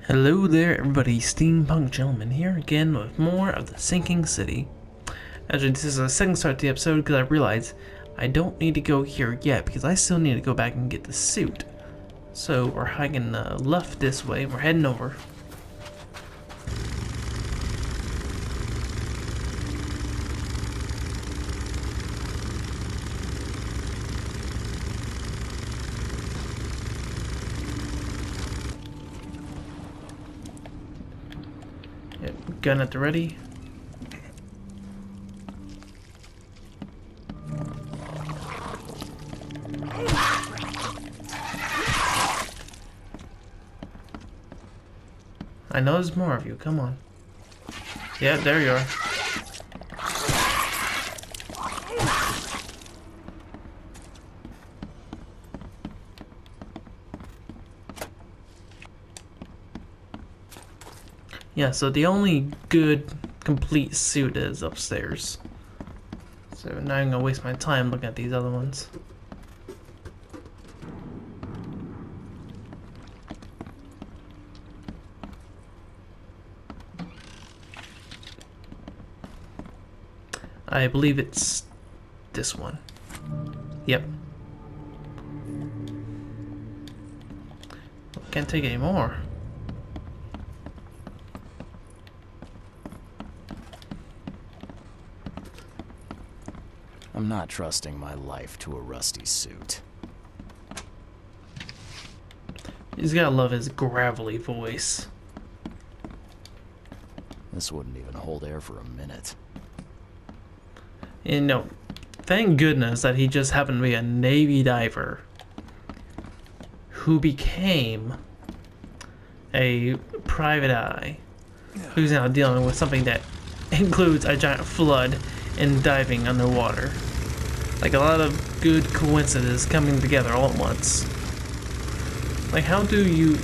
Hello there everybody, Steampunk Gentleman here again with more of the Sinking City. Actually, this is a second start to the episode because I realized I don't need to go here yet because I still need to go back and get the suit. So we're hiking left this way, we're heading over. Yep, gun at the ready. I know there's more of you, come on. Yeah, there you are. Yeah, so the only good, complete suit is upstairs. So now I'm gonna waste my time looking at these other ones. I believe it's this one. Yep. Can't take any more. I'm not trusting my life to a rusty suit. He's gotta love his gravelly voice. This wouldn't even hold air for a minute. And no, thank goodness that he just happened to be a Navy diver who became a private eye, who's now dealing with something that includes a giant flood and diving underwater. Like a lot of good coincidences coming together all at once. Like how do you...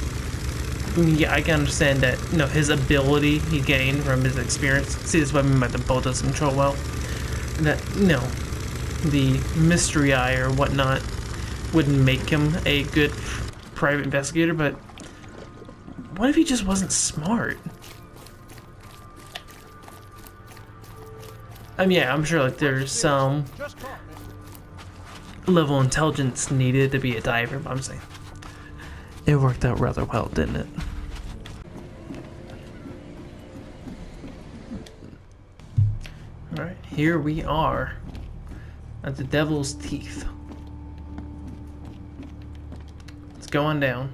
I mean, yeah, I can understand that, you know, his ability he gained from his experience. See, this is what I mean by the boat doesn't control well. That, you know, the mystery eye or whatnot wouldn't make him a good private investigator, but what if he just wasn't smart? I mean, yeah, I'm sure like there's some level of intelligence needed to be a diver, but I'm saying it worked out rather well, didn't it? Alright, here we are at the Devil's Teeth. Let's go on down.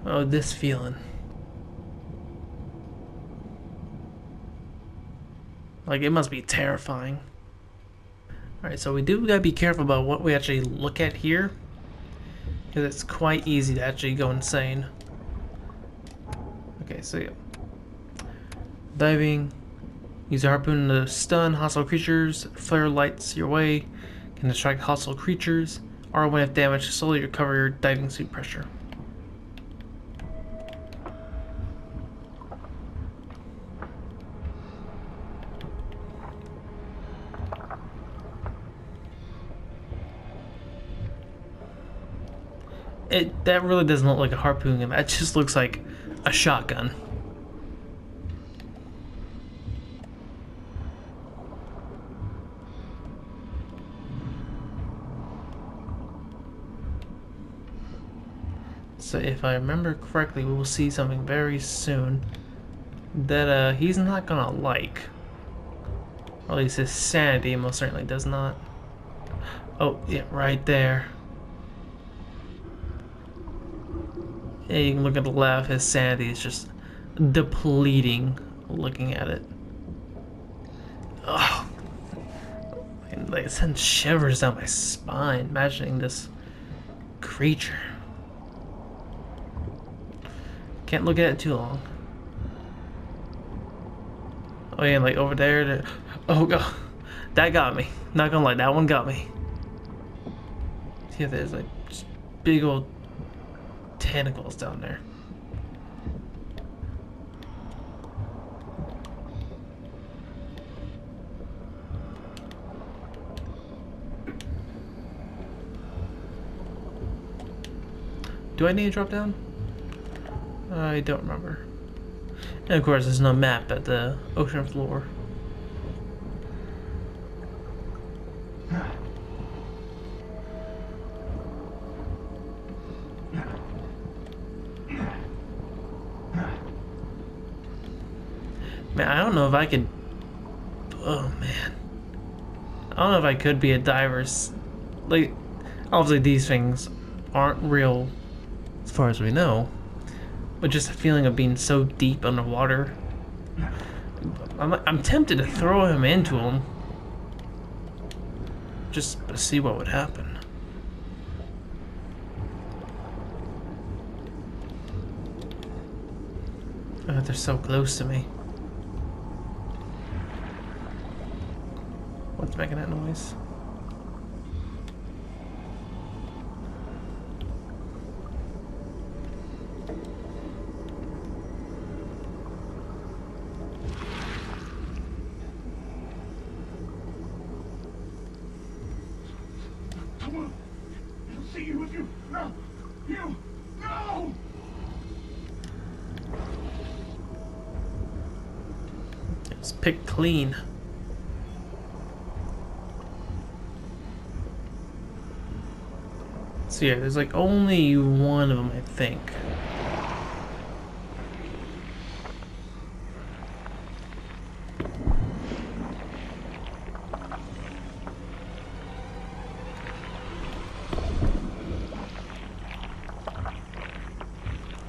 Oh, this feeling. Like, it must be terrifying. Alright, so we do gotta be careful about what we actually look at here, because it's quite easy to actually go insane. Okay, so yeah. Diving. Use a harpoon to stun hostile creatures. Flare lights your way. Can distract hostile creatures. Or when if damaged, slowly recover your diving suit pressure. That really doesn't look like a harpoon gun. That just looks like a shotgun. So if I remember correctly, we will see something very soon that he's not gonna like. Or at least his sanity most certainly does not. Oh, yeah, right there. Yeah, you can look at the left, his sanity is just depleting looking at it. Oh, like it sends shivers down my spine imagining this creature. Can't look at it too long. Oh yeah, like over there. Oh god, that got me. Not gonna lie, that one got me. Yeah, there's like just big old tentacles down there. Do I need to drop down? I don't remember. And of course, there's no map at the ocean floor. Man, I don't know if I could... Oh, man. I don't know if I could be a diver. Like, obviously these things aren't real as far as we know. But just the feeling of being so deep underwater. I'm tempted to throw him into him. Just to see what would happen. Oh, they're so close to me. What's making that noise? Come on. I'll see you if you... No! You... No! It's picked clean. So yeah, there's like only one of them, I think.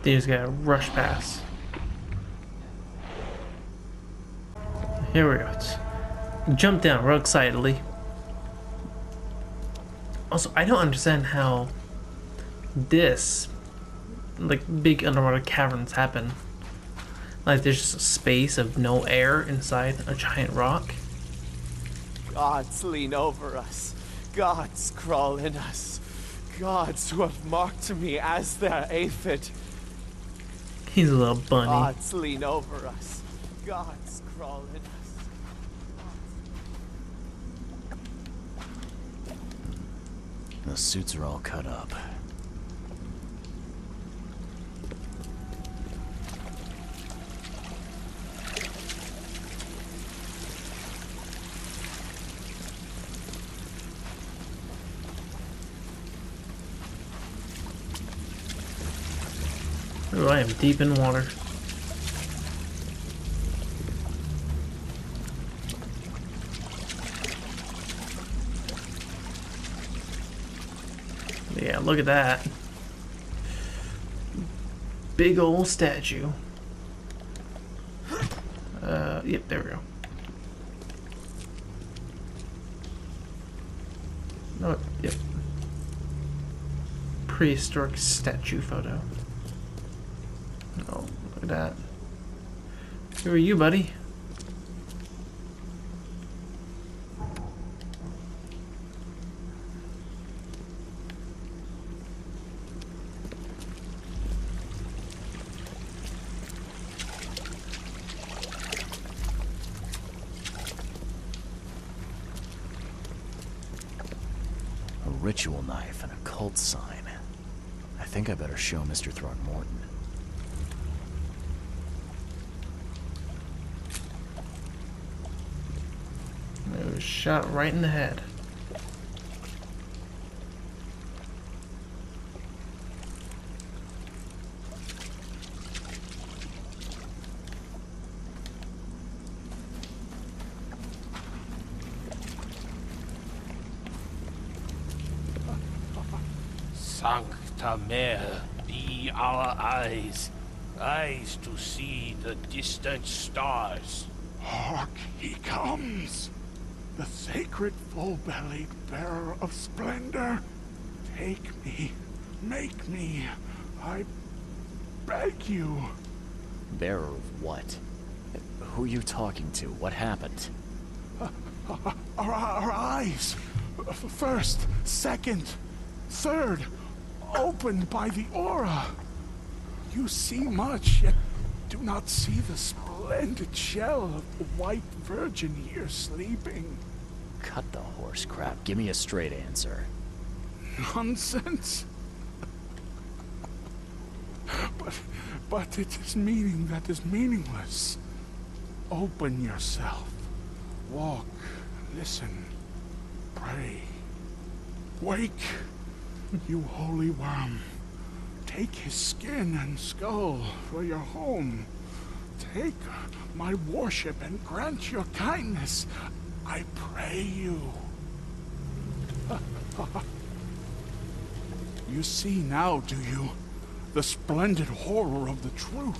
They just gotta rush past. Here we go. Jump down real excitedly. Also, I don't understand how this, like, big underwater caverns happen. Like, there's just a space of no air inside a giant rock. Gods lean over us. Gods crawl in us. Gods who have marked me as their aphid. He's a little bunny. Gods lean over us. Gods crawl in us. The suits are all cut up. Oh, I am deep in water. Yeah, look at that. Big old statue. Yep, there we go. Oh, yep. Prehistoric statue photo. Oh, look at that. Who are you, buddy? A ritual knife and a cult sign. I think I better show Mr. Throckmorton. It was shot right in the head. Sancta Mare, be our eyes, eyes to see the distant stars. Hark, he comes! The sacred full-bellied bearer of splendor. Take me, make me, I beg you. Bearer of what? Who are you talking to? What happened? Our eyes. First, second, third, opened by the aura. You see much, yet do not see the splendid shell of the white virgin here sleeping. Cut the horse crap. Give me a straight answer. Nonsense. But it is meaning that is meaningless. Open yourself. Walk, listen, pray. Wake, you holy worm. Take his skin and skull for your home. Take my worship and grant your kindness. I pray you. You see now, do you? The splendid horror of the truth.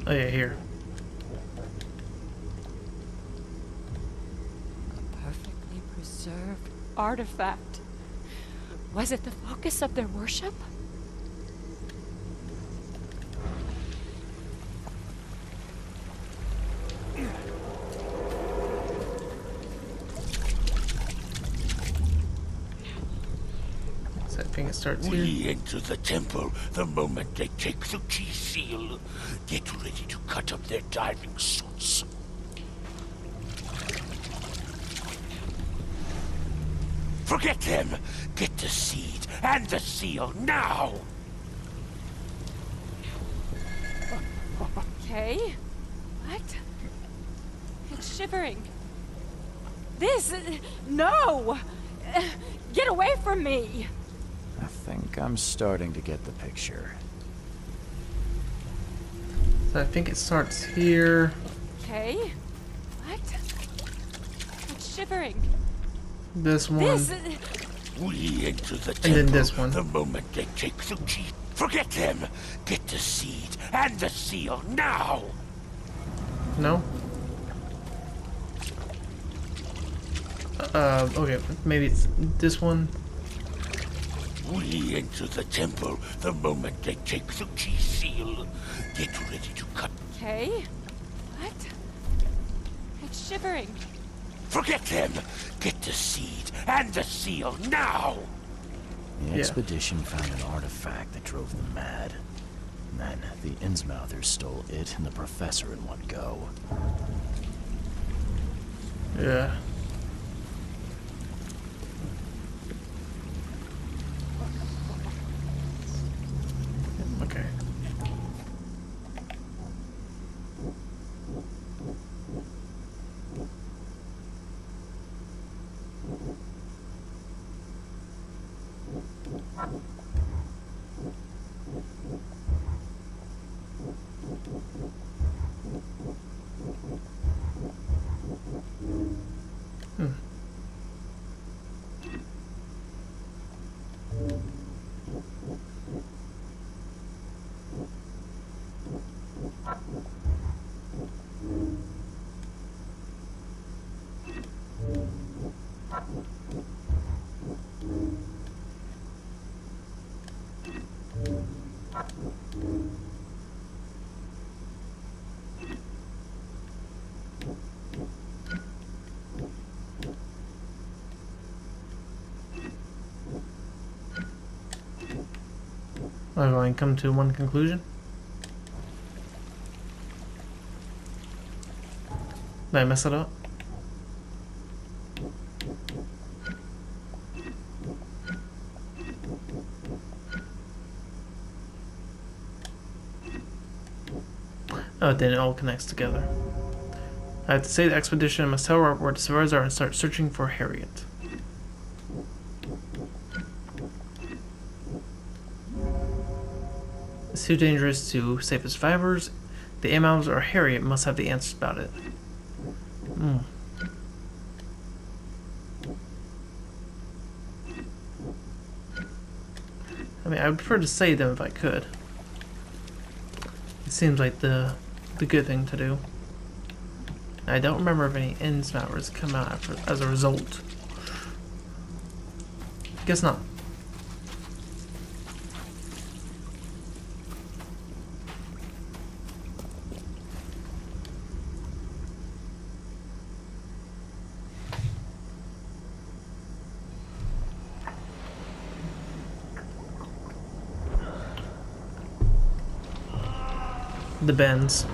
Oh yeah, here. A perfectly preserved artifact. Was it the focus of their worship? So I think it starts here. We enter the temple the moment they take the key seal. Get ready to cut up their diving suits. Forget them! Get the seed and the seal now! Okay. What? It's shivering. This... No! Get away from me! I think I'm starting to get the picture. So I think it starts here. Okay. What? It's shivering. This one. This... We enter the And then temple this one. the moment they take the key. Forget them! Get the seed and the seal now! No? Okay, maybe it's this one. We enter the temple the moment they take the key seal. Get ready to cut. Okay. What? It's shivering. Forget them! Get the seed and the seal now! The Yeah. expedition found an artifact that drove them mad. And then the Innsmouthers stole it and the professor in one go. Yeah. Okay. I'm going to come to one conclusion. Did I mess it up? Oh, then it all connects together. I have to say the expedition must tell where the survivors are and start searching for Harriet. It's too dangerous to save the survivors. The Amals or Harriet must have the answers about it. I mean, I would prefer to save them if I could. It seems like the good thing to do. I don't remember if any Innsmouthers come out as a result. Guess not. The bends.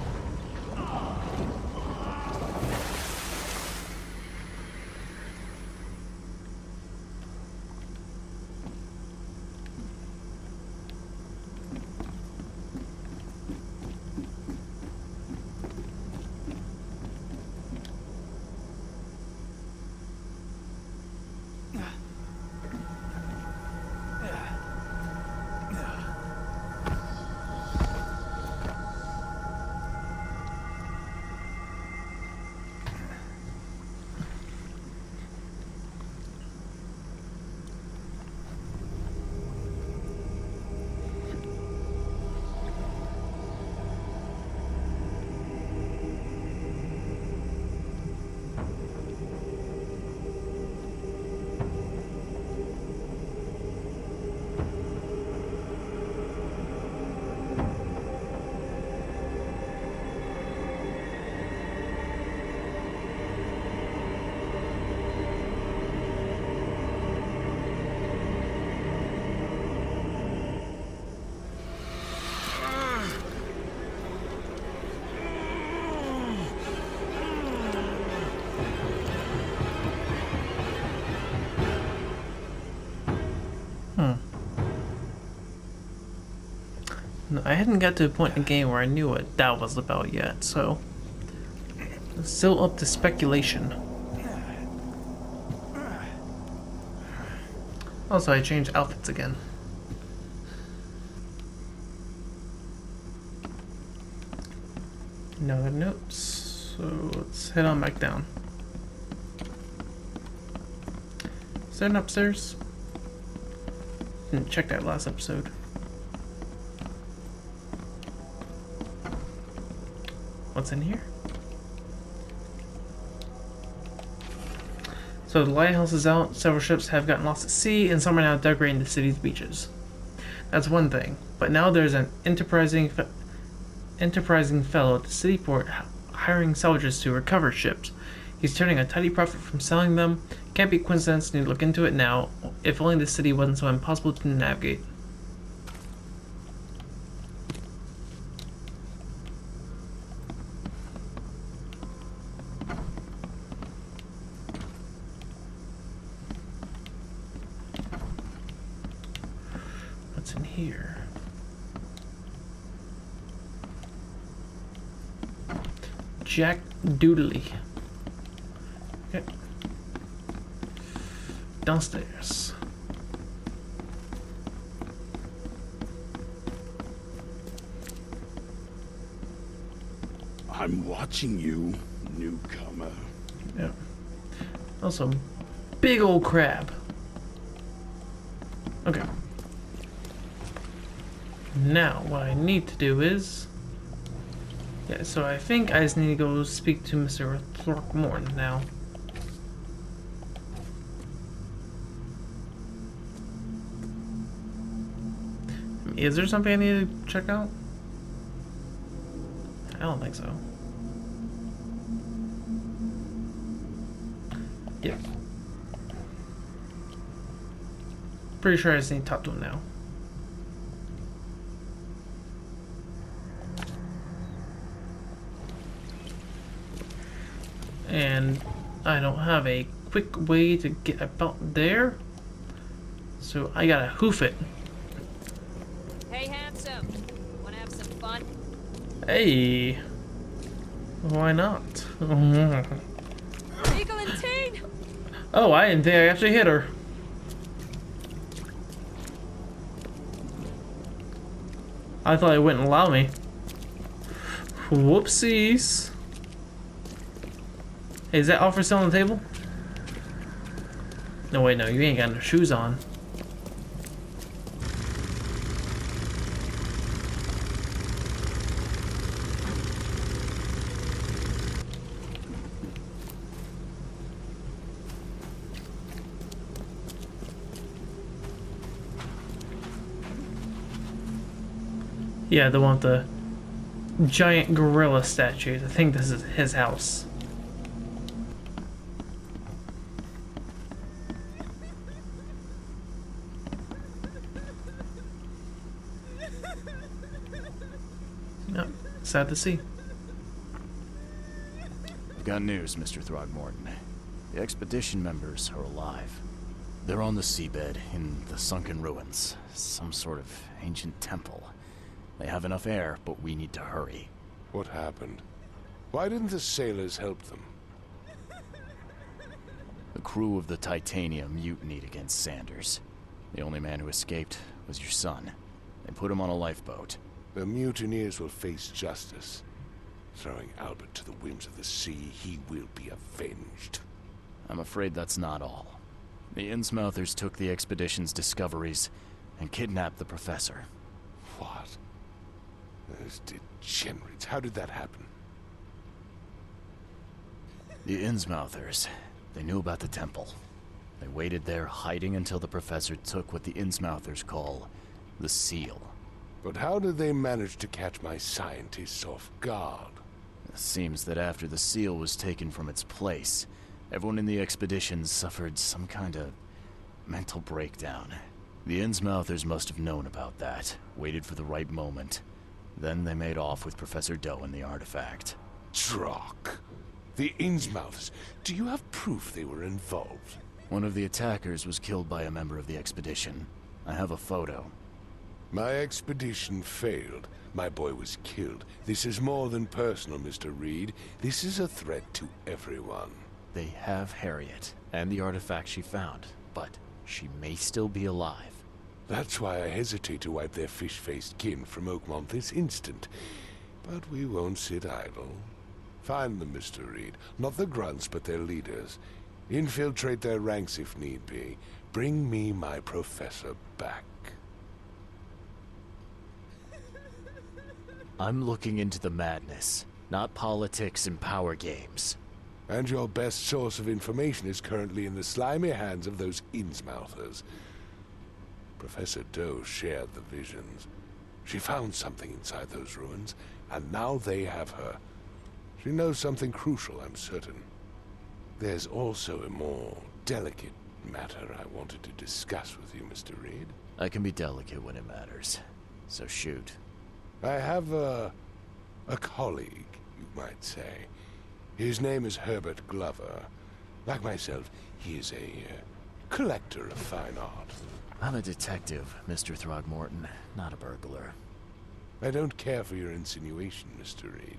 No, I hadn't got to a point in the game where I knew what that was about yet, so it's still up to speculation. Also, I changed outfits again. No other notes, so let's head on back down. Is there an upstairs? Didn't check that last episode. What's in here? So the lighthouse is out, several ships have gotten lost at sea, and some are now decorating the city's beaches. That's one thing, but now there's an enterprising fellow at the city port hiring salvagers to recover ships. He's turning a tidy profit from selling them. Can't be a coincidence, need to look into it now. If only the city wasn't so impossible to navigate. What's in here? Jack Doodley. Okay. Downstairs. I'm watching you, newcomer. Yeah. Also, big old crab. Okay. Now, what I need to do is... Yeah, so I think I just need to go speak to Mr. Throckmorton now. Is there something I need to check out? I don't think so. Yep. Pretty sure I just need to talk to him now. And I don't have a quick way to get about there, so I gotta hoof it. Hey, handsome. Wanna have some fun? Hey, why not? Eagle and Teen! Oh, I didn't think I actually hit her. I thought it wouldn't allow me. Whoopsies. Hey, is that offer still on the table? No, wait, no, you ain't got no shoes on. Yeah, the one with the giant gorilla statues. I think this is his house. Yep, sad to see. I've got news, Mr. Throckmorton. The expedition members are alive. They're on the seabed in the sunken ruins. Some sort of ancient temple. They have enough air, but we need to hurry. What happened? Why didn't the sailors help them? The crew of the Titanium mutinied against Sanders. The only man who escaped was your son. They put him on a lifeboat. The mutineers will face justice. Throwing Albert to the whims of the sea, he will be avenged. I'm afraid that's not all. The Innsmouthers took the expedition's discoveries and kidnapped the professor. What? Those degenerates. How did that happen? The Innsmouthers, they knew about the temple. They waited there, hiding until the professor took what the Innsmouthers call the seal. But how did they manage to catch my scientists off guard? It seems that after the seal was taken from its place, everyone in the expedition suffered some kind of mental breakdown. The Innsmouthers must have known about that, waited for the right moment. Then they made off with Professor Doe and the artifact. Drock. The Innsmouthers. Do you have proof they were involved? One of the attackers was killed by a member of the expedition. I have a photo. My expedition failed. My boy was killed. This is more than personal, Mr. Reed. This is a threat to everyone. They have Harriet and the artifact she found, but she may still be alive. That's why I hesitate to wipe their fish-faced kin from Oakmont this instant. But we won't sit idle. Find them, Mr. Reed. Not the grunts, but their leaders. Infiltrate their ranks if need be. Bring me my professor back. I'm looking into the madness, not politics and power games. And your best source of information is currently in the slimy hands of those Innsmouthers. Professor Doe shared the visions. She found something inside those ruins, and now they have her. She knows something crucial, I'm certain. There's also a more delicate matter I wanted to discuss with you, Mr. Reed. I can be delicate when it matters, so shoot. I have a colleague, you might say. His name is Herbert Glover. Like myself, he is a collector of fine art. I'm a detective, Mr. Throckmorton, not a burglar. I don't care for your insinuation, Mr. Reed.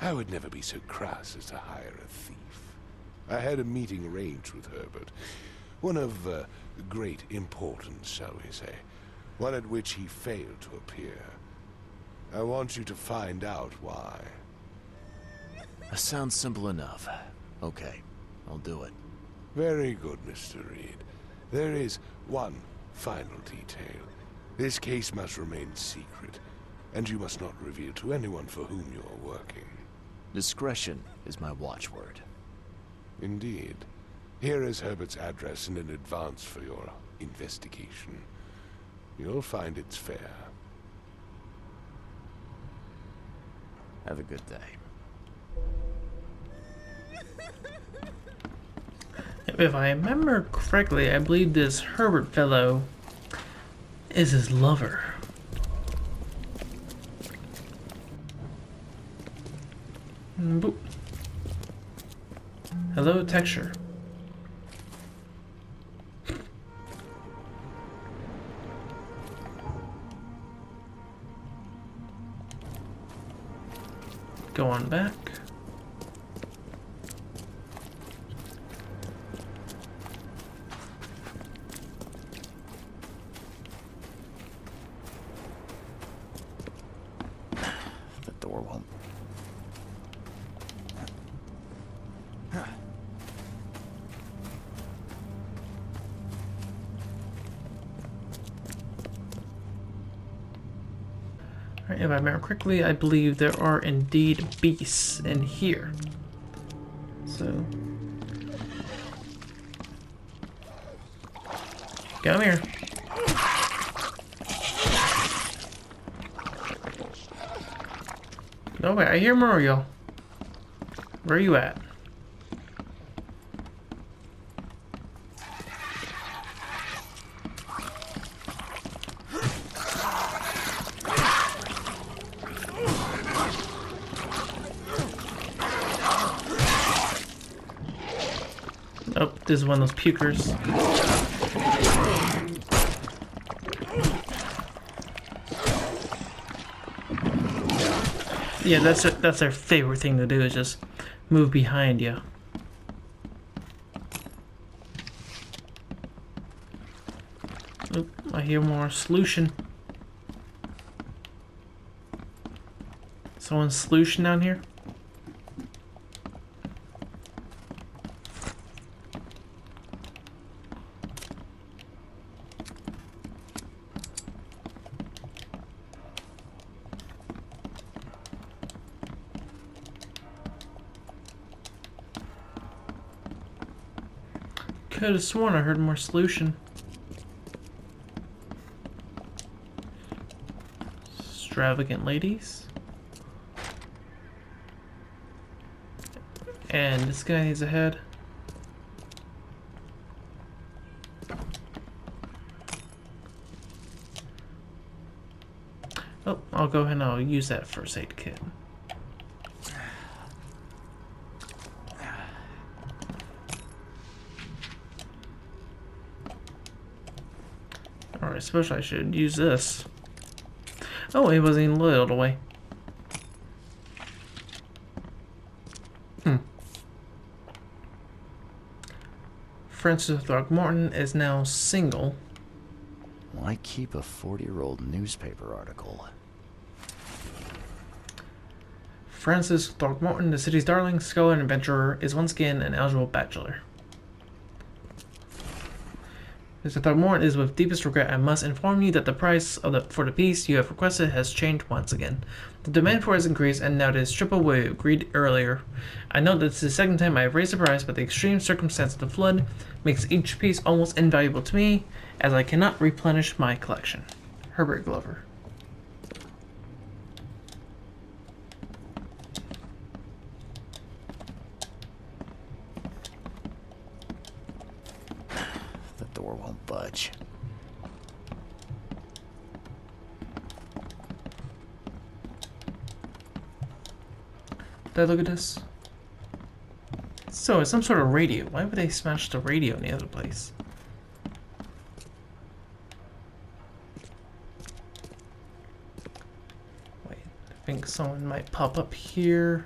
I would never be so crass as to hire a thief. I had a meeting arranged with Herbert. One of great importance, shall we say. One at which he failed to appear. I want you to find out why. That sounds simple enough. Okay, I'll do it. Very good, Mr. Reed. There is one final detail. This case must remain secret, and you must not reveal to anyone for whom you are working. Discretion is my watchword. Indeed. Here is Herbert's address and an advance for your investigation. You'll find it's fair. Have a good day. If I remember correctly, I believe this Herbert fellow is his lover. Boop. Hello, texture. Go on back. The door won't. Alright, if I remember correctly, I believe there are indeed beasts in here. So... come here. No way, I hear Muriel. Where are you at? Oh, this is one of those pukers. Yeah, that's their favorite thing to do, is just move behind you. Oop, I hear more solution. Someone's solution down here? Could have sworn I heard more solution. Extravagant ladies. And this guy needs a head. Oh, I'll go ahead and I'll use that first aid kit. Alright, I suppose I should use this. Oh, it wasn't even lit all the way. Francis Throckmorton is now single. Why keep a 40-year-old newspaper article? Francis Throckmorton, the city's darling scholar and adventurer, is once again an eligible bachelor. Mr. Throckmorton is with deepest regret I must inform you that the price for the piece you have requested has changed once again. The demand for it has increased, and now it is triple what we agreed earlier. I know that this is the second time I have raised the price, but the extreme circumstance of the flood makes each piece almost invaluable to me, as I cannot replenish my collection. Herbert Glover. The door won't budge. Did I look at this? So, it's some sort of radio. Why would they smash the radio in the other place? Wait, I think someone might pop up here.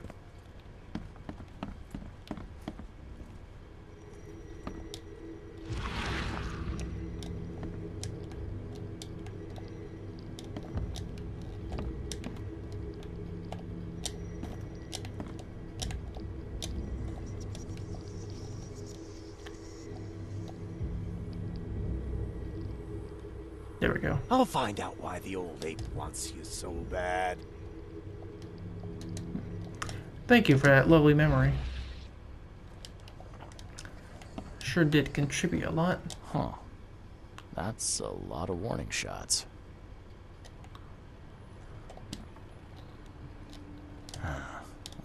There we go. I'll find out why the old ape wants you so bad. Thank you for that lovely memory. Sure did contribute a lot. Huh. That's a lot of warning shots.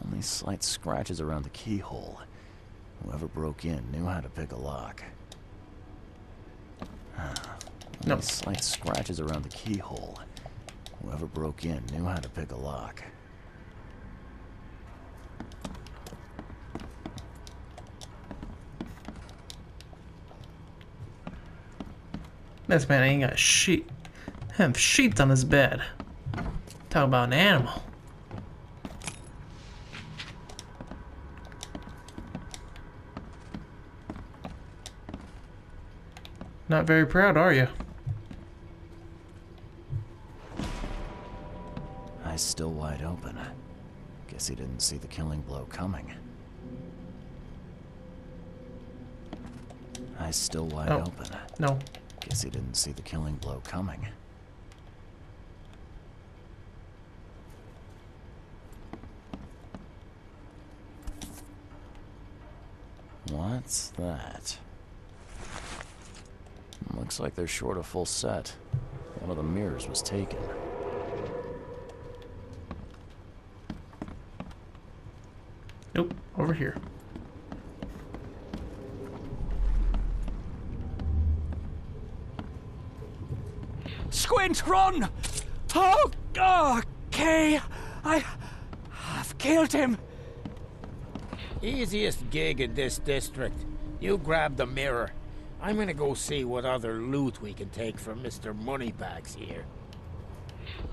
Only slight scratches around the keyhole. Whoever broke in knew how to pick a lock. Only slight scratches around the keyhole. Whoever broke in knew how to pick a lock. This man ain't got have sheets on his bed. Talk about an animal. Not very proud, are you? Eyes still wide open. Guess he didn't see the killing blow coming. Eyes still wide open. No. Guess he didn't see the killing blow coming. What's that? Looks like they're short a full set. One of the mirrors was taken. Nope, over here. Squint, run! Oh, okay. I've killed him. Easiest gig in this district. You grab the mirror. I'm gonna go see what other loot we can take from Mr. Moneybags here.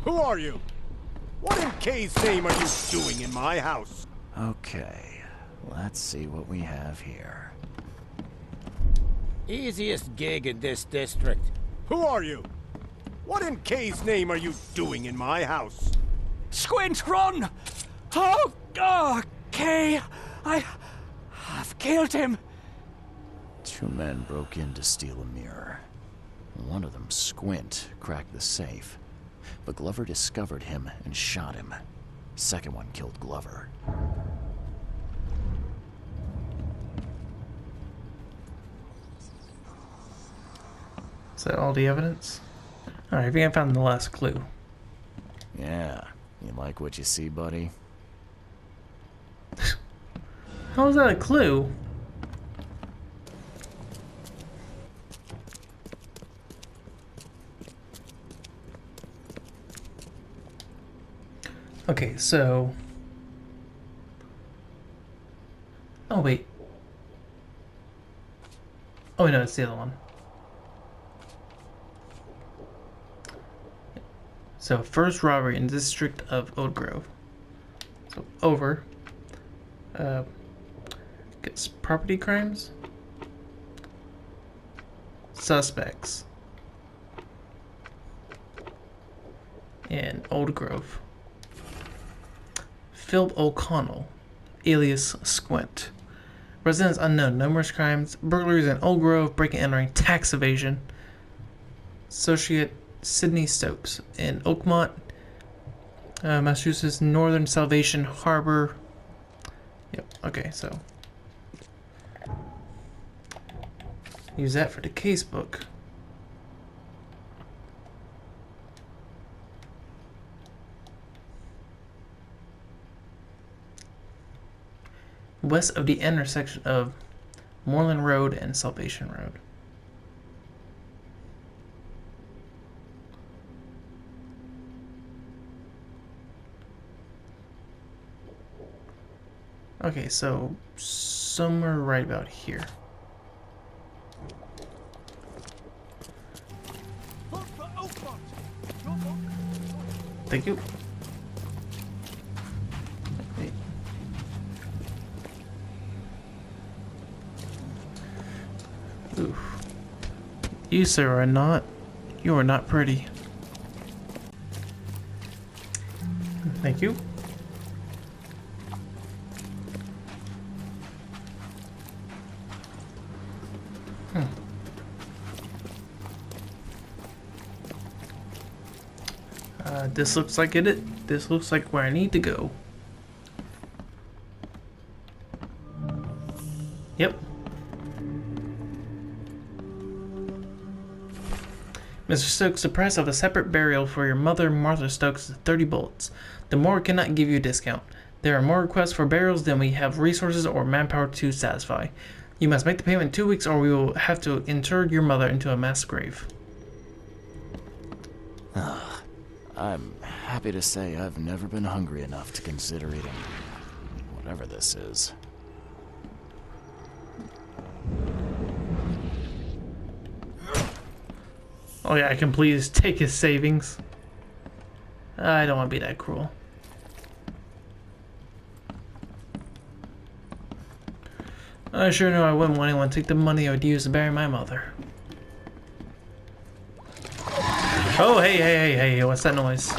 Who are you? What in K's name are you doing in my house? Okay, let's see what we have here. Easiest gig in this district. Who are you? What in K's name are you doing in my house? Squint, run! Oh, okay. I've killed him. 2 men broke in to steal a mirror. One of them, Squint, cracked the safe. But Glover discovered him and shot him. Second one killed Glover. Is that all the evidence? Alright, I think I found the last clue. Yeah, you like what you see, buddy? How is that a clue? Okay, so... Oh, wait. Oh, no, it's the other one. So, first robbery in the district of Old Grove. So, over. Gets property crimes. Suspects. In Old Grove. Philip O'Connell, alias Squint. Residence unknown. Numerous crimes. Burglaries in Old Grove. Breaking and entering. Tax evasion. Associate Sidney Stokes in Oakmont, Massachusetts. Northern Salvation Harbor. Yep, okay, so. Use that for the case book. West of the intersection of Moreland Road and Salvation Road. Okay, so somewhere right about here. Thank you. Wait. Oof. You, sir, are not. You are not pretty. Thank you. This looks like it. This looks like where I need to go. Yep. Mr. Stokes, the price of a separate burial for your mother, Martha Stokes, is 30 bullets. The morgue cannot give you a discount. There are more requests for burials than we have resources or manpower to satisfy. You must make the payment in 2 weeks or we will have to inter your mother into a mass grave. I'm happy to say I've never been hungry enough to consider eating whatever this is. Oh yeah, I can please take his savings. I don't want to be that cruel. I sure know I wouldn't want anyone to take the money I would use to bury my mother. Oh, hey, what's that noise?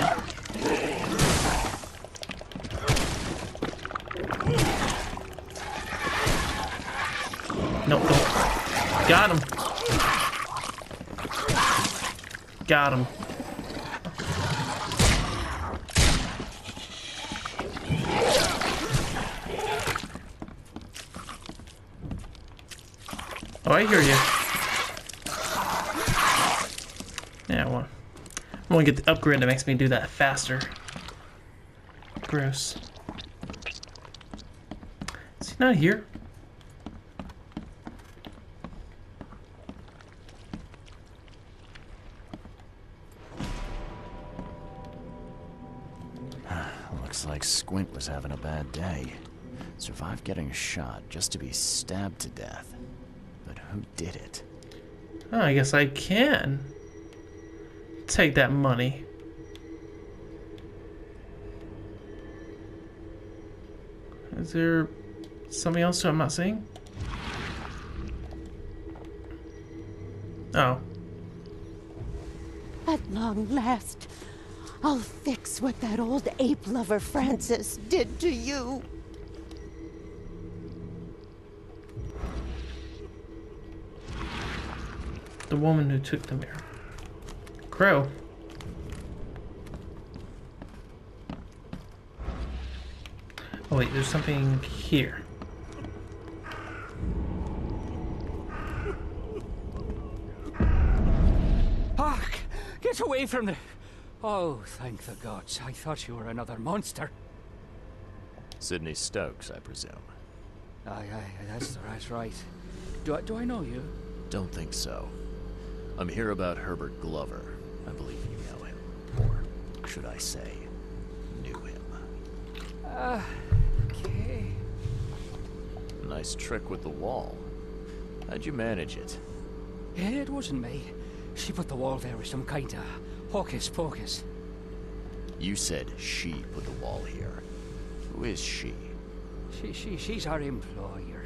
Nope. Got him. Got him. Oh, I hear you. Yeah, well, I want to get the upgrade that makes me do that faster. Gross. Not here. Looks like Squint was having a bad day. Survived getting shot just to be stabbed to death. But who did it? Oh, I guess I can take that money. Is there something else I'm not seeing? Oh. At long last, I'll fix what that old ape lover Francis did to you. The woman who took the mirror. Crow. Oh wait, there's something here. Hark! Get away from the... Oh, thank the gods. I thought you were another monster. Sidney Stokes, I presume. Aye, that's right. Do I know you? Don't think so. I'm here about Herbert Glover. I believe you know him. Or should I say, knew him. Okay. Nice trick with the wall. How'd you manage it? It wasn't me. She put the wall there with some kind of hocus pocus. You said she put the wall here. Who is she? She's our employer.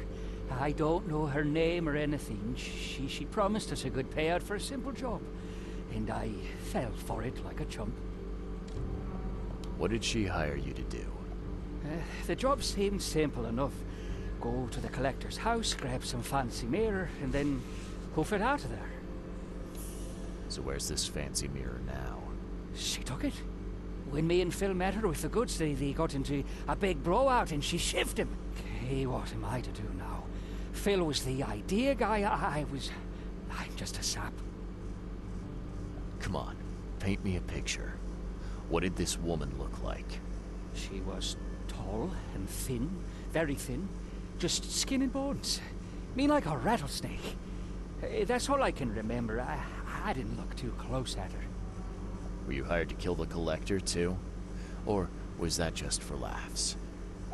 I don't know her name or anything. She promised us a good payout for a simple job. And I fell for it like a chump. What did she hire you to do? The job seemed simple enough. Go to the collector's house, grab some fancy mirror, and then hoof it out of there. So where's this fancy mirror now? She took it. When me and Phil met her with the goods, they got into a big blowout and she shifted him. Okay, what am I to do now? Phil was the idea guy, I'm just a sap. Come on, paint me a picture. What did this woman look like? She was tall and thin, very thin, just skin and bones. Me like a rattlesnake. That's all I can remember. I didn't look too close at her. Were you hired to kill the collector too? Or was that just for laughs?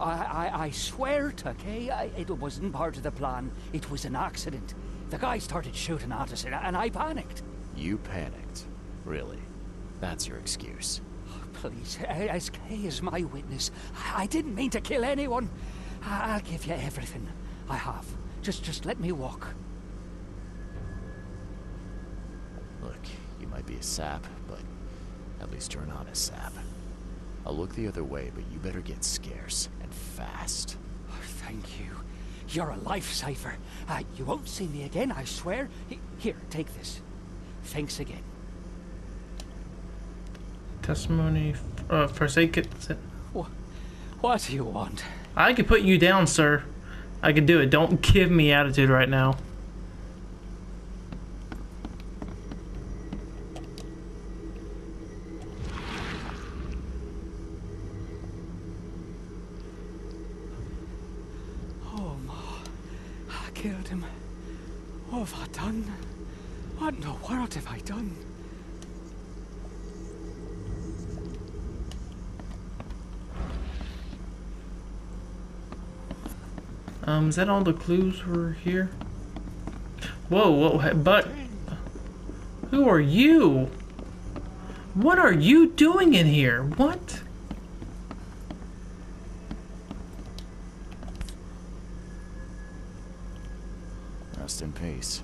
I swear to Kay, it wasn't part of the plan. It was an accident. The guy started shooting at us and I panicked. You panicked? Really? That's your excuse? Oh, please, as Kay is my witness, I didn't mean to kill anyone. I'll give you everything. I have. Just let me walk. Look, you might be a sap, but at least you're an honest sap. I'll look the other way, but you better get scarce, and fast. Oh, thank you. You're a lifesaver. You won't see me again, I swear. Here, take this. Thanks again. Testimony, forsake it. What do you want? I could put you down, sir. I could do it. Don't give me attitude right now. Killed him. What have I done? What in the world have I done? Is that all the clues were here? Whoa, but who are you? What are you doing in here? What? Rest in peace.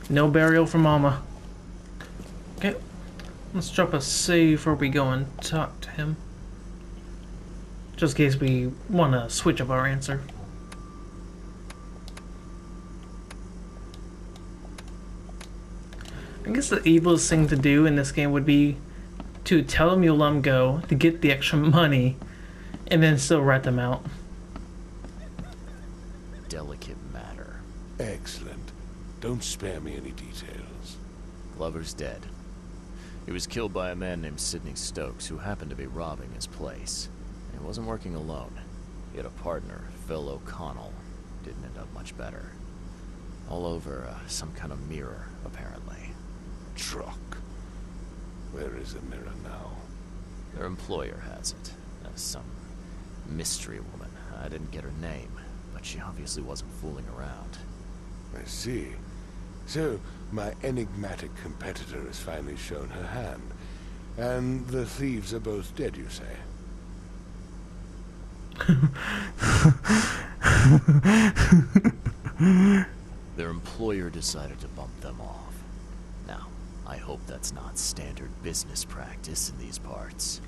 No burial for Mama. Okay, let's drop a save before we go and talk to him. Just in case we want to switch up our answer. I guess the evilest thing to do in this game would be to tell them you'll let them go to get the extra money and then still rat them out. Delicate matter. Excellent. Don't spare me any details. Glover's dead. He was killed by a man named Sidney Stokes, who happened to be robbing his place. And he wasn't working alone. He had a partner, Phil O'Connell. Didn't end up much better. All over some kind of mirror, apparently. Truck. Where is the mirror now? Their employer has it. Some mystery woman. I didn't get her name, but she obviously wasn't fooling around. I see. So, my enigmatic competitor has finally shown her hand. And the thieves are both dead, you say? Their employer decided to bump them off. Now, I hope that's not standard business practice in these parts.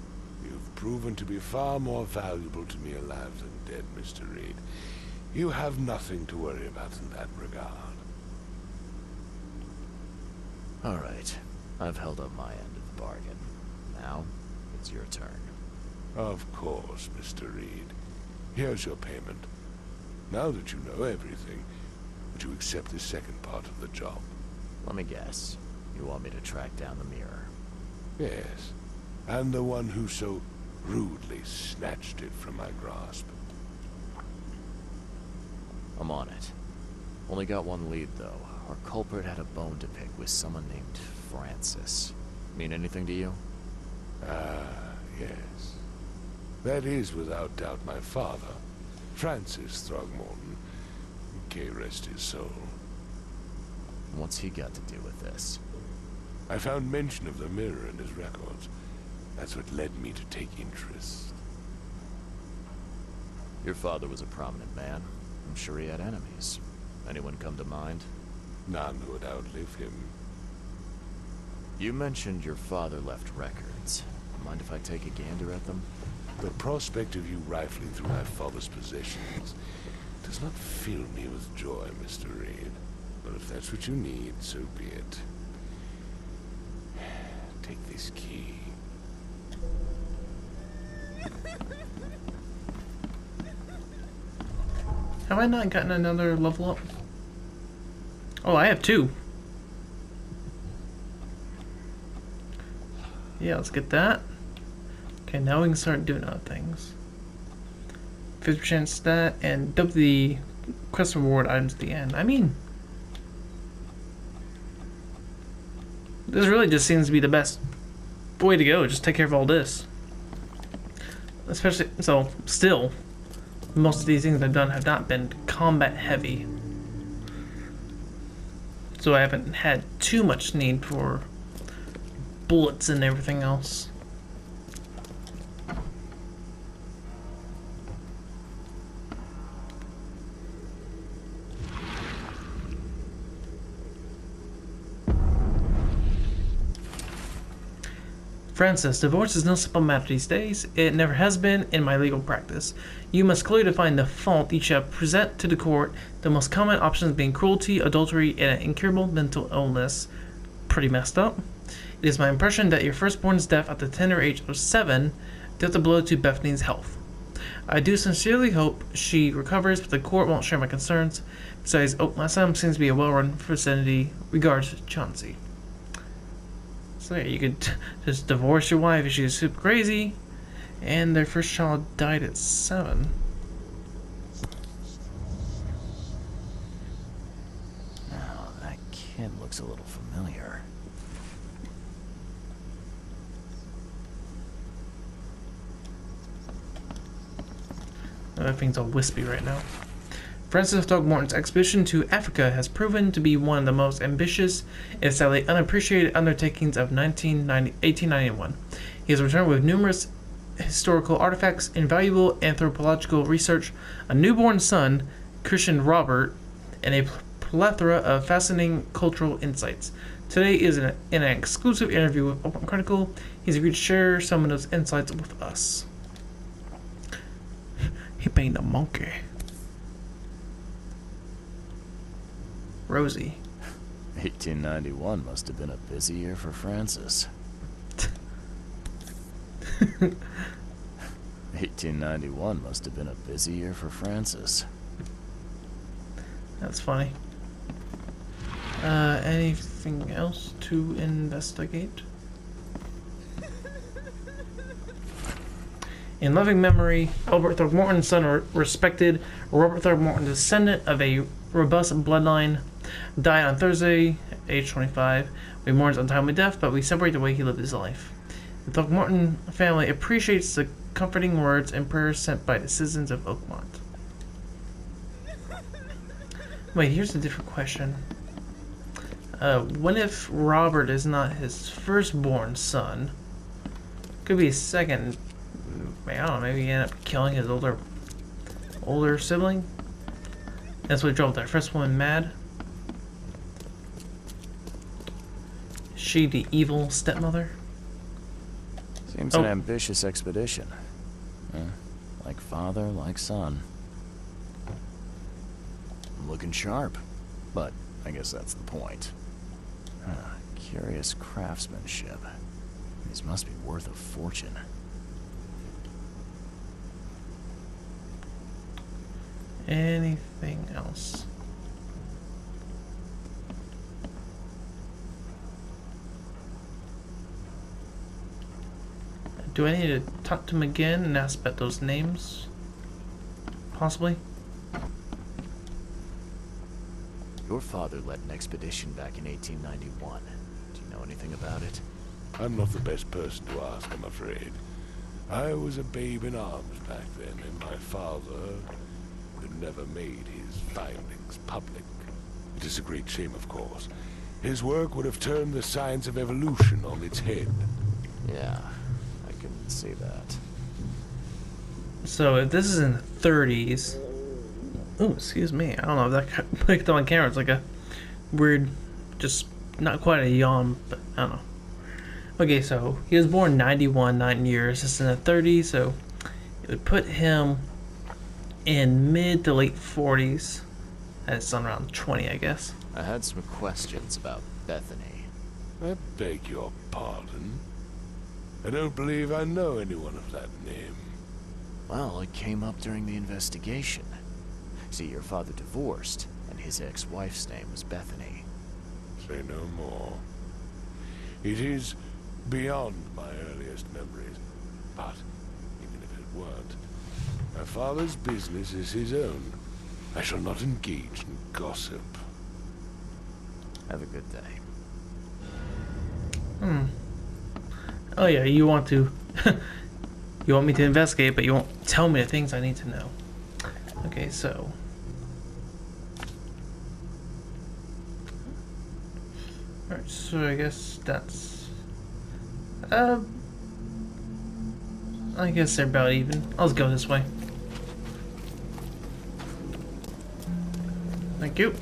You've proven to be far more valuable to me alive than dead, Mr. Reed. You have nothing to worry about in that regard. All right. I've held up my end of the bargain. Now, it's your turn. Of course, Mr. Reed. Here's your payment. Now that you know everything, would you accept the second part of the job? Let me guess. You want me to track down the mirror? Yes. And the one who so rudely snatched it from my grasp. I'm on it. Only got one lead, though. Our culprit had a bone to pick with someone named Francis. Mean anything to you? Ah, yes. That is without doubt my father, Francis Throckmorton. May rest his soul. What's he got to do with this? I found mention of the mirror in his records. That's what led me to take interest. Your father was a prominent man. I'm sure he had enemies. Anyone come to mind? None who would outlive him. You mentioned your father left records. Mind if I take a gander at them? The prospect of you rifling through my father's possessions does not fill me with joy, Mr. Reed. But if that's what you need, so be it. Take this key. Have I not gotten another level up? Oh, I have 2. Yeah, let's get that. Okay, now we can start doing other things. 50% stat and dump the quest reward items at the end. I mean, this really just seems to be the best way to go. Just take care of all this. Especially, so, still, most of these things I've done have not been combat heavy. So I haven't had too much need for bullets and everything else. Francis, divorce is no simple matter these days. It never has been in my legal practice. You must clearly define the fault you shall present to the court, the most common options being cruelty, adultery, and an incurable mental illness. Pretty messed up. It is my impression that your firstborn's death at the tender age of 7 dealt a blow to Bethany's health. I do sincerely hope she recovers, but the court won't share my concerns. Besides, my son seems to be a well-run vicinity. Regards, Chauncey. So yeah, you could just divorce your wife if she's super crazy, and their first child died at 7. Now, that kid looks a little familiar. Everything's all wispy right now. Francis Throckmorton's expedition to Africa has proven to be one of the most ambitious and sadly unappreciated undertakings of 1891. He has returned with numerous historical artifacts, invaluable anthropological research, a newborn son, Christian Robert, and a plethora of fascinating cultural insights. Today is in an exclusive interview with Open Critical. He's agreed to share some of those insights with us. He painted a monkey. Rosie. 1891 must have been a busy year for Francis. 1891 must have been a busy year for Francis. That's funny. Anything else to investigate? In loving memory, Albert Throckmorton, son of respected Robert Throckmorton, descendant of a robust bloodline, died on Thursday, age 25. We mourn his untimely death, but we celebrate the way he lived his life. The Throckmorton family appreciates the comforting words and prayers sent by the citizens of Oakmont. Wait, here's a different question. What if Robert is not his firstborn son? Could be his second. I don't know, maybe he ended up killing his older sibling? That's what drove that first woman mad? She the evil stepmother? Seems an ambitious expedition. Like father, like son. Looking sharp, but I guess that's the point. Curious craftsmanship. These must be worth a fortune. Anything else? Do I need to talk to him again and ask about those names? Possibly? Your father led an expedition back in 1891. Do you know anything about it? I'm not the best person to ask, I'm afraid. I was a babe in arms back then, and my father had never made his findings public. It is a great shame, of course. His work would have turned the science of evolution on its head. Yeah, I can see that. So if this is in the 30s... Oh, excuse me. I don't know if that picked up on camera. It's like a weird, just not quite a yawn, but I don't know. Okay, so he was born 91, 9 years. This is in the 30s, so it would put him in mid to late 40s. That's around 20, I guess. I had some questions about Bethany. I beg your pardon. I don't believe I know anyone of that name. Well, it came up during the investigation. See, your father divorced, and his ex-wife's name was Bethany. Say no more. It is beyond my earliest memories, but even if it weren't, my father's business is his own. I shall not engage in gossip. Have a good day. Oh yeah, you want to... you want me to investigate, but you won't tell me the things I need to know. Okay, so... Alright, so I guess that's... I guess they're about even. I'll just go this way. Thank you.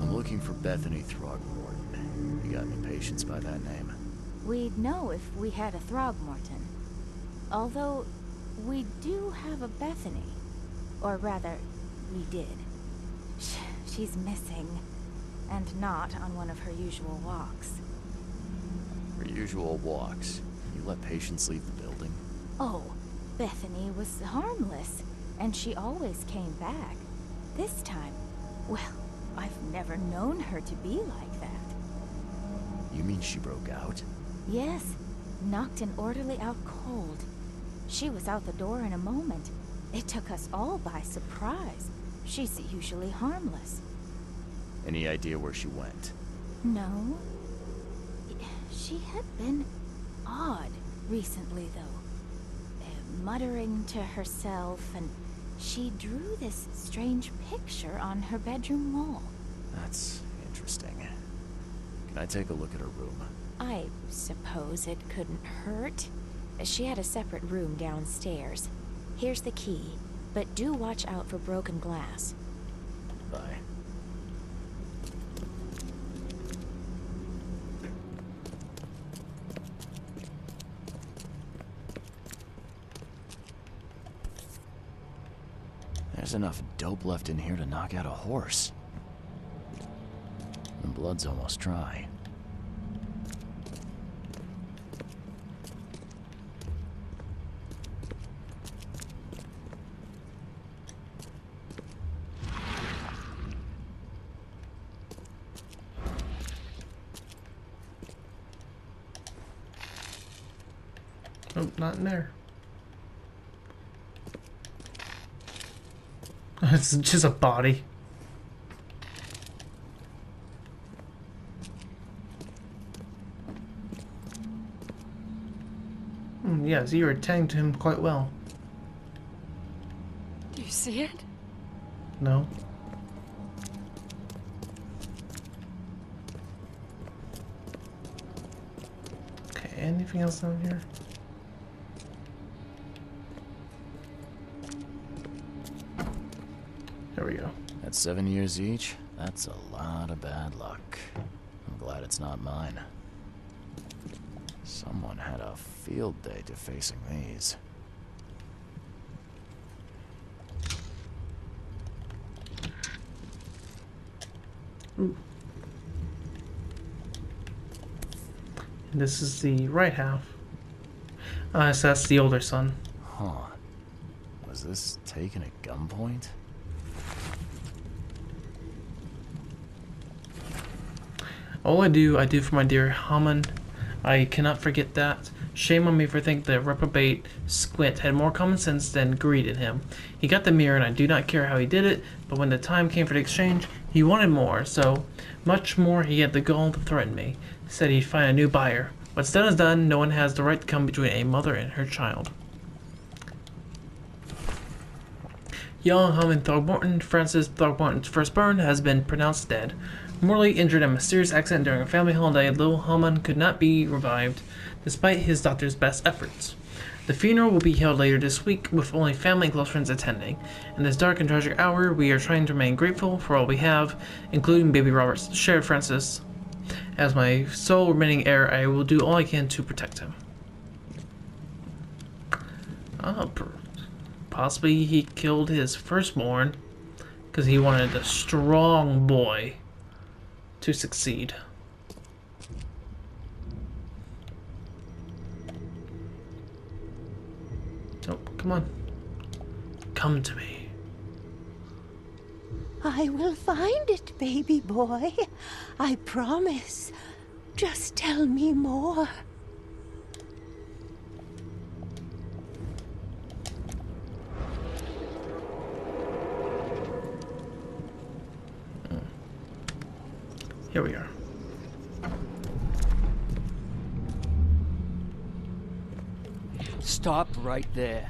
Looking for Bethany Throckmorton. You got any patients by that name? We'd know if we had a Throckmorton. Although, we do have a Bethany. Or rather, we did. She's missing. And not on one of her usual walks. Her usual walks? You let patients leave the building? Oh, Bethany was harmless. And she always came back. This time, well... I've never known her to be like that. You mean she broke out? Yes. Knocked an orderly out cold. She was out the door in a moment. It took us all by surprise. She's usually harmless. Any idea where she went? No. She had been odd recently, though. Muttering to herself, and she drew this strange picture on her bedroom wall. That's interesting. Can I take a look at her room? I suppose it couldn't hurt. She had a separate room downstairs. Here's the key, but do watch out for broken glass. Bye. There's enough dope left in here to knock out a horse. The blood's almost dry. Oh, not in there. It's just a body. Yes, you were attending to him quite well. Do you see it? No. Okay, anything else down here? There we go. At 7 years each, that's a lot of bad luck. I'm glad it's not mine. Someone had a field day to facing these. Ooh. This is the right half. So that's the older son. Huh. Was this taken at gunpoint? All I do for my dear Hammond. I cannot forget that. Shame on me for thinking the reprobate Squint had more common sense than greed in him. He got the mirror, and I do not care how he did it, but when the time came for the exchange, he wanted more, so much more he had the gall to threaten me. He said he'd find a new buyer. What's done is done. No one has the right to come between a mother and her child. Young Hammond Throckmorton, Francis Throckmorton's firstborn, has been pronounced dead. Mortally injured in a mysterious accident during a family holiday, little Hammond could not be revived, despite his doctor's best efforts. The funeral will be held later this week, with only family and close friends attending. In this dark and tragic hour, we are trying to remain grateful for all we have, including baby Robert's Sheriff Francis. As my sole remaining heir, I will do all I can to protect him. Possibly he killed his firstborn because he wanted a strong boy to succeed. Oh, come on. Come to me. I will find it, baby boy. I promise. Just tell me more. Here we are. Stop right there.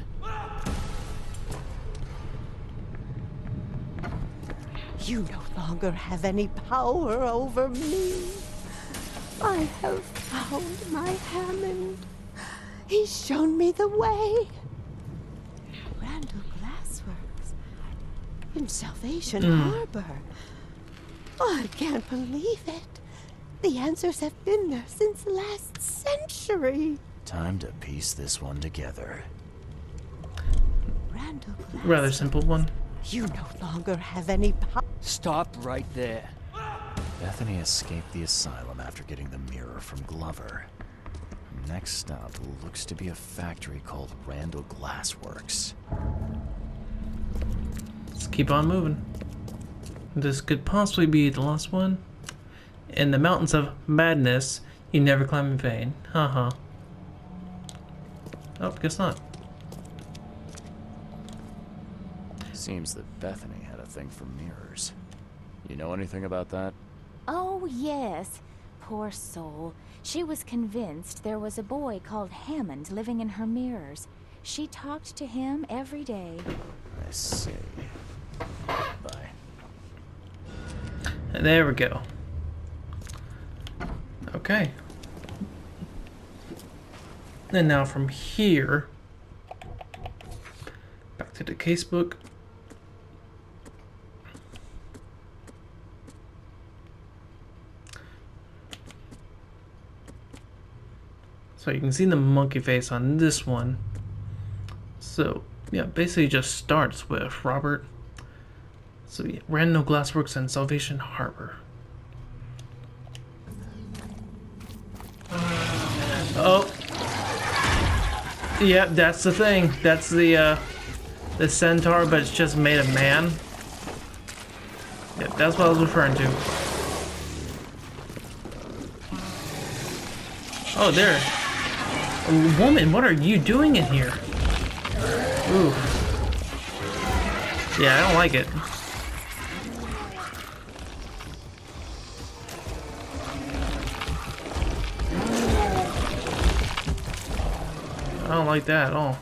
You no longer have any power over me. I have found my Hammond. He's shown me the way. Randall Glassworks. In Salvation Harbor. Oh, I can't believe it. The answers have been there since last century. Time to piece this one together. Randall Glassworks. Rather simple one. You no longer have any power. Stop right there. Bethany escaped the asylum after getting the mirror from Glover. Next stop looks to be a factory called Randall Glassworks. Let's keep on moving. This could possibly be the last one. In the mountains of madness, you never climb in vain. Haha. Oh, guess not. Seems that Bethany had a thing for mirrors. You know anything about that? Oh, yes. Poor soul. She was convinced there was a boy called Hammond living in her mirrors. She talked to him every day. I see. Bye. There we go. Okay. And now from here, back to the casebook. So you can see the monkey face on this one. So yeah, basically just starts with Robert So yeah, Randall Glassworks and Salvation Harbor. Oh. Yeah, that's the thing. That's the centaur, but it's just made of man. Yeah, that's what I was referring to. Oh, there. Woman, what are you doing in here? Ooh. Yeah, I don't like it. I don't like that at all.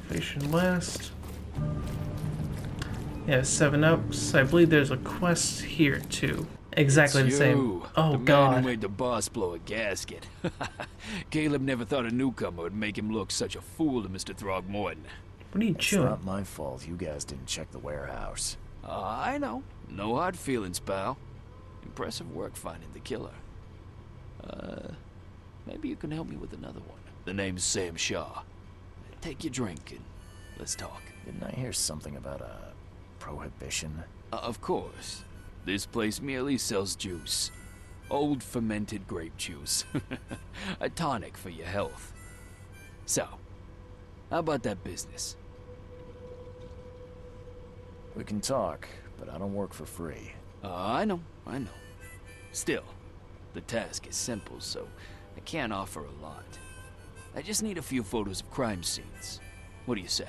Facing west. Yeah, 7-Ups. I believe there's a quest here too. Exactly the same. Oh, the God. man who made the boss blow a gasket. Caleb never thought a newcomer would make him look such a fool to Mr. Throckmorton. What are you chewing? It's not my fault you guys didn't check the warehouse. I know. No hard feelings, pal. Impressive work finding the killer. Maybe you can help me with another one. The name's Sam Shaw. Take your drink and let's talk. Didn't I hear something about a prohibition? Of course. This place merely sells juice. Old fermented grape juice. A tonic for your health. So, how about that business? We can talk, but I don't work for free. I know. Still, the task is simple, so I can't offer a lot. I just need a few photos of crime scenes. What do you say?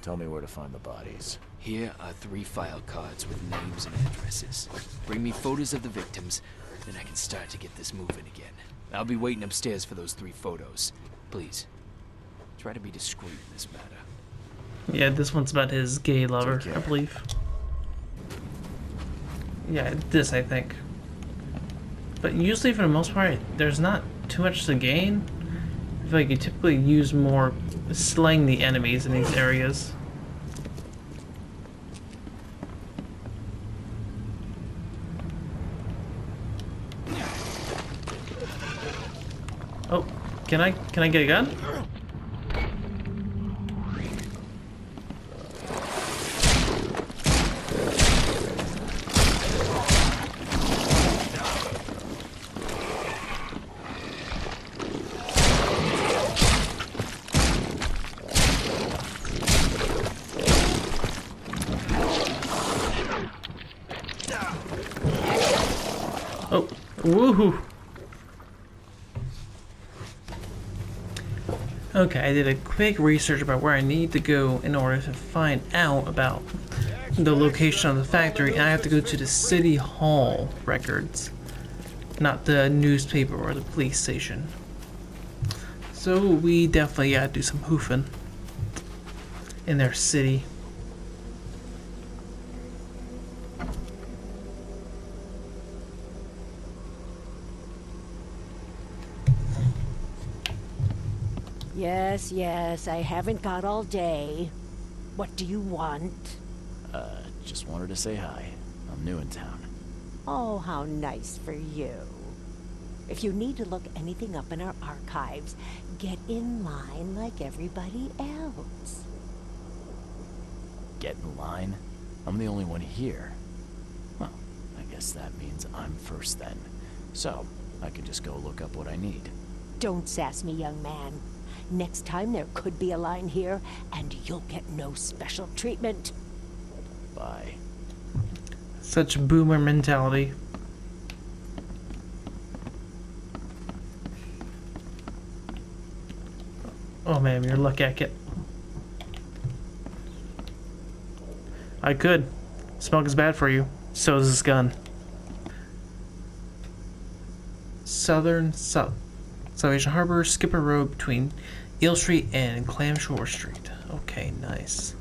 Tell me where to find the bodies. Here are 3 file cards with names and addresses. Bring me photos of the victims, then I can start to get this moving again. I'll be waiting upstairs for those 3 photos. Please, try to be discreet in this matter. Yeah, this one's about his gay lover, I believe. Yeah, this, I think. But usually, for the most part, there's not too much to gain. I feel like you typically use more slaying the enemies in these areas. Oh, can I get a gun? Oh, woohoo! Okay, I did a quick research about where I need to go in order to find out about the location of the factory, and I have to go to the City Hall records, not the newspaper or the police station. So we definitely gotta do some hoofing in their city. Yes, I haven't got all day. What do you want? Just wanted to say hi. I'm new in town. Oh, how nice for you. If you need to look anything up in our archives, get in line like everybody else. Get in line? I'm the only one here. Well, I guess that means I'm first then. So, I can just go look up what I need. Don't sass me, young man. Next time there could be a line here, and you'll get no special treatment. Bye. Such boomer mentality. Oh man, you're lucky I can. I could. Smoke is bad for you. So is this gun. Salvation Harbor, Skipper Road between Eel Street and Clam Shore Street. Okay, nice.